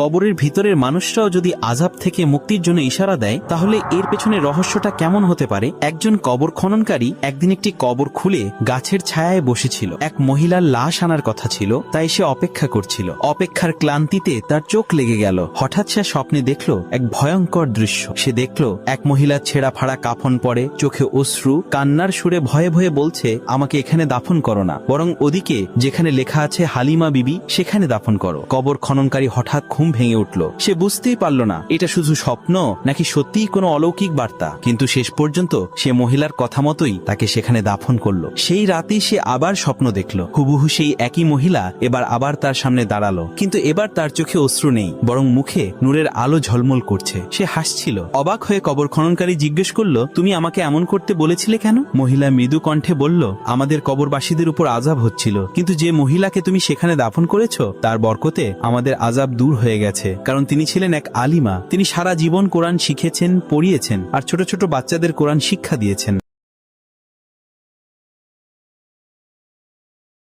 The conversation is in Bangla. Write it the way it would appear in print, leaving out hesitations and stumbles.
কবরের ভিতরের মানুষরাও যদি আযাব থেকে মুক্তির জন্য ইশারা দেয়, তাহলে এর পেছনে রহস্যটা কেমন হতে পারে? একজন কবর খননকারী একদিন একটি কবর খুলে গাছের ছায়ায় বসেছিল। এক মহিলার লাশ আনার কথা ছিল, তাই সে অপেক্ষা করছিল। অপেক্ষার ক্লান্তিতে তার চোখ লেগে গেল। হঠাৎ সে স্বপ্নে দেখল এক ভয়ঙ্কর দৃশ্য। সে দেখল এক মহিলা ছেঁড়া ফাড়া কাফন পরে, চোখে অশ্রু, কান্নার সুরে ভয়ে ভয়ে বলছে, আমাকে এখানে দাফন করো না, বরং ওদিকে যেখানে লেখা আছে হালিমা বিবি সেখানে দাফন করো। কবর খননকারী হঠাৎ ঘুম ভেঙে উঠল। সে বুঝতেই পারল না এটা শুধু স্বপ্ন নাকি সত্যিই কোনো অলৌকিক বার্তা, কিন্তু শেষ পর্যন্ত সে মহিলার কথা মতোই তাকে সেখানে দাফন করলো। সেই রাতেই সে আবার স্বপ্ন দেখল, হুবহু সেই একই মহিলা এবার আবার তার সামনে দাঁড়ালো, কিন্তু এবার তার চোখে অশ্রু নেই, বরং মুখে নূরের আলো ঝলমল করছে। সে হাসছিল। অবাক হয়ে কবর খননকারী জিজ্ঞেস করল, তুমি আমাকে এমন করতে বলেছিলে কেন? মহিলা মৃদু কণ্ঠে বলল, আমাদের কবরবাসীদের উপর আযাব হচ্ছিল, কিন্তু যে মহিলাকে তুমি সেখানে দাফন করেছো তার বরকতে আমাদের আযাব দূর হয়ে গেছে, কারণ তিনি ছিলেন এক আলিমা। তিনি সারা জীবন কোরআন শিখেছেন, পড়িয়েছেন আর ছোট ছোট বাচ্চাদের কোরআন শিক্ষা দিয়েছেন।